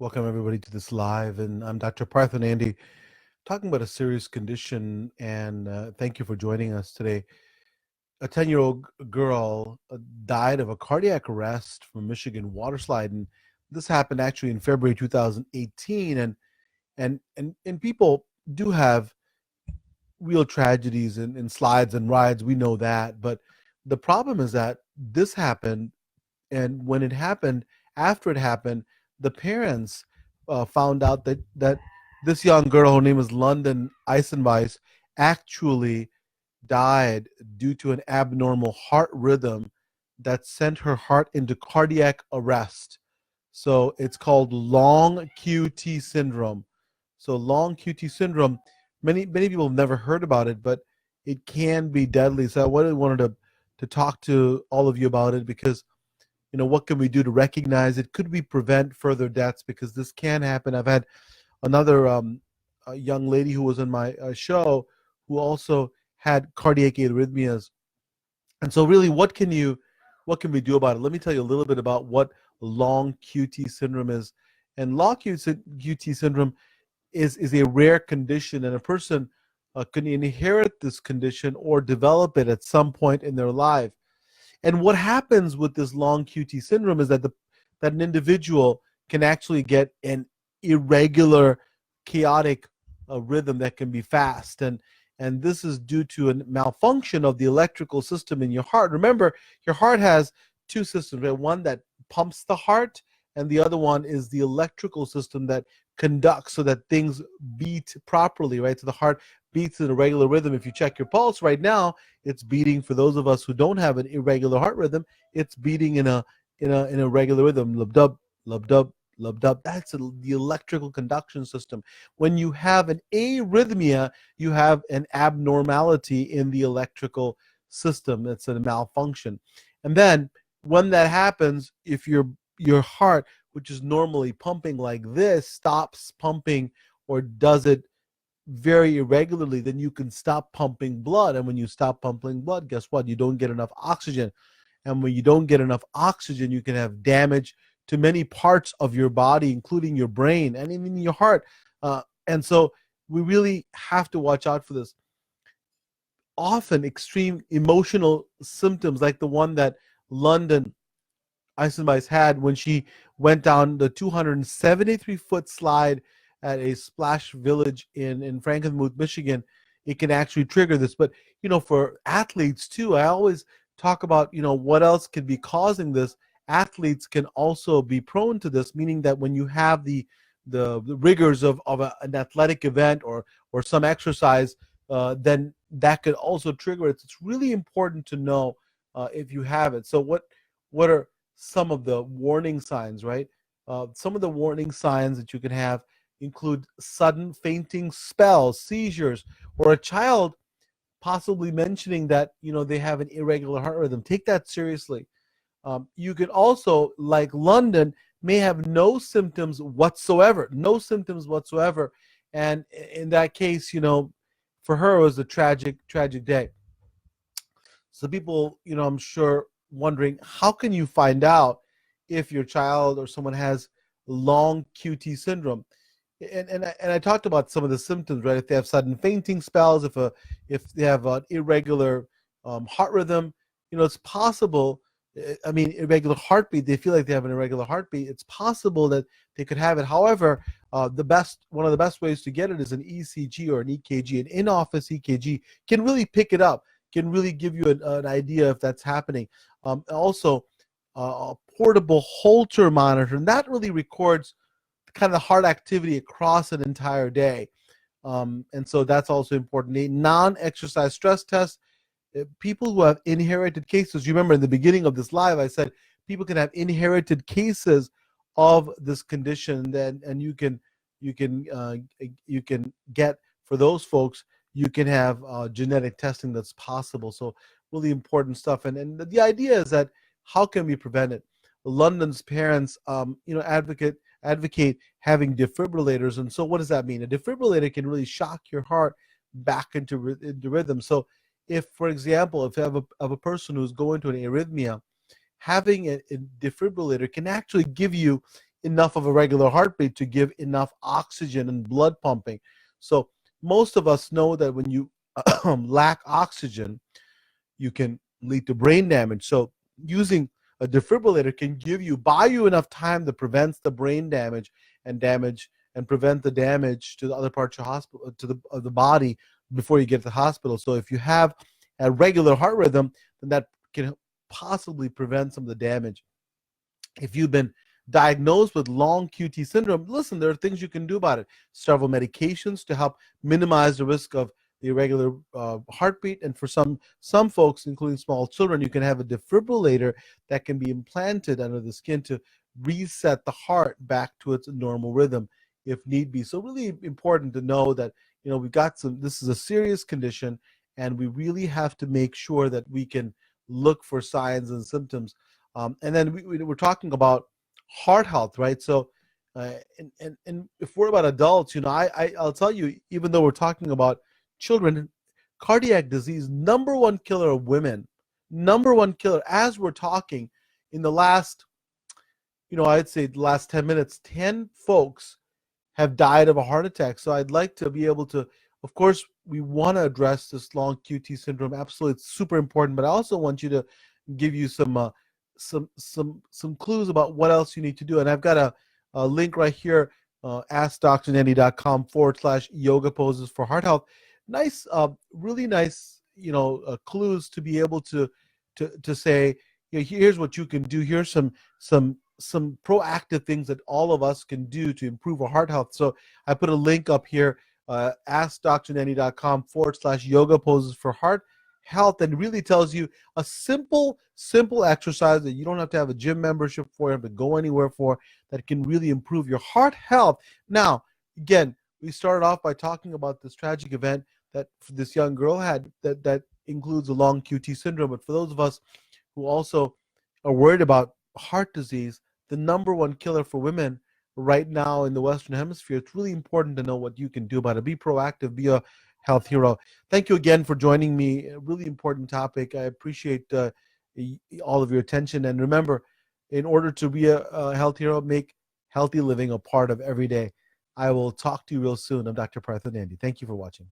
Welcome everybody to this live, and I'm Dr. Partha Nandi, talking about a serious condition. And thank you for joining us today. A 10-year-old girl died of a cardiac arrest from a Michigan water slide, and this happened actually in February 2018. And people do have real tragedies in slides and rides. We know that, but the problem is that this happened, and when it happened, after it happened, the parents found out that this young girl, her name is London Eisenweiss, actually died due to an abnormal heart rhythm that sent her heart into cardiac arrest. So it's called long QT syndrome. So long QT syndrome, many people have never heard about it, but it can be deadly. So I wanted to talk to all of you about it, because what can we do to recognize it? Could we prevent further deaths? Because this can happen. I've had another a young lady who was in my show who also had cardiac arrhythmias. And so really, what can we do about it? Let me tell you a little bit about what long QT syndrome is. And long QT syndrome is a rare condition, and a person can inherit this condition or develop it at some point in their life. And what happens with this long QT syndrome is that that an individual can actually get an irregular, chaotic rhythm that can be fast, and this is due to a malfunction of the electrical system in your heart. Remember, your heart has two systems, right? One that pumps the heart, and the other one is the electrical system that conducts so that things beat properly, right? So the heart beats in a regular rhythm. If you check your pulse right now, it's beating. For those of us who don't have an irregular heart rhythm, it's beating in a regular rhythm. Lub dub, lub dub, lub dub. That's the electrical conduction system. When you have an arrhythmia, you have an abnormality in the electrical system. It's a malfunction. And then when that happens, if your heart, which is normally pumping like this, stops pumping or does it very irregularly, then you can stop pumping blood. And when you stop pumping blood, guess what? You don't get enough oxygen. And when you don't get enough oxygen, you can have damage to many parts of your body, including your brain and even your heart. And so we really have to watch out for this. Often extreme emotional symptoms, like the one that London Eisenweiss had when she went down the 273-foot slide at a splash village in Frankenmuth, Michigan, it can actually trigger this. But, for athletes too, I always talk about, what else could be causing this. Athletes can also be prone to this, meaning that when you have the rigors of an athletic event or some exercise, then that could also trigger it. It's really important to know if you have it. So what are some of the warning signs, right? Some of the warning signs that you can have include sudden fainting spells, seizures, or a child possibly mentioning that they have an irregular heart rhythm. Take that seriously. You can also, like London, may have no symptoms whatsoever, and in that case, for her it was a tragic day. So people, I'm sure wondering, how can you find out if your child or someone has long QT syndrome? And I talked about some of the symptoms, right? If they have sudden fainting spells, if they have an irregular heart rhythm, it's possible. I mean, irregular heartbeat. They feel like they have an irregular heartbeat. It's possible that they could have it. However, one of the best ways to get it is an ECG or an EKG. An in-office EKG can really pick it up, can really give you an idea if that's happening. Also, a portable Holter monitor, and that really records kind of heart activity across an entire day. And so that's also important. A non-exercise stress test. People who have inherited cases, you remember in the beginning of this live, I said people can have inherited cases of this condition, and you can get, for those folks, you can have genetic testing that's possible. So really important stuff. And the idea is that how can we prevent it? London's parents, advocate having defibrillators. And so what does that mean? A defibrillator can really shock your heart back into rhythm. So if, for example, if you have a person who's going to an arrhythmia, having a defibrillator can actually give you enough of a regular heartbeat to give enough oxygen and blood pumping. So most of us know that when you lack oxygen, you can lead to brain damage. So using a defibrillator can buy you enough time that prevents the brain damage and prevent the damage to the other parts of hospital of the body before you get to the hospital. So if you have a regular heart rhythm, then that can possibly prevent some of the damage. If you've been diagnosed with long QT syndrome, listen, there are things you can do about it. Several medications to help minimize the risk of the irregular heartbeat. And for some folks, including small children, you can have a defibrillator that can be implanted under the skin to reset the heart back to its normal rhythm if need be. So really important to know that, this is a serious condition, and we really have to make sure that we can look for signs and symptoms. And then we're talking about heart health, right? So, and if we're about adults, I'll tell you, even though we're talking about children, cardiac disease, number one killer of women, number one killer. As we're talking, in the last, I'd say the last 10 minutes, 10 folks have died of a heart attack. So I'd like to be able to, of course, we want to address this long QT syndrome. Absolutely, it's super important. But I also want you to give you some clues about what else you need to do. And I've got a link right here, askdrnandy.com/yoga poses for heart health. Nice, really nice, clues to be able to say, here's what you can do. Here's some proactive things that all of us can do to improve our heart health. So I put a link up here, askdrnandy.com/yoga poses for heart health, and really tells you a simple exercise that you don't have to have a gym membership for, you have to go anywhere for, that can really improve your heart health. Now, again, we started off by talking about this tragic event that this young girl had that includes a long QT syndrome. But for those of us who also are worried about heart disease, the number one killer for women right now in the Western Hemisphere, it's really important to know what you can do about it. Be proactive, be a health hero. Thank you again for joining me. A really important topic. I appreciate all of your attention. And remember, in order to be a health hero, make healthy living a part of every day. I will talk to you real soon. I'm Dr. Partha Nandi. Thank you for watching.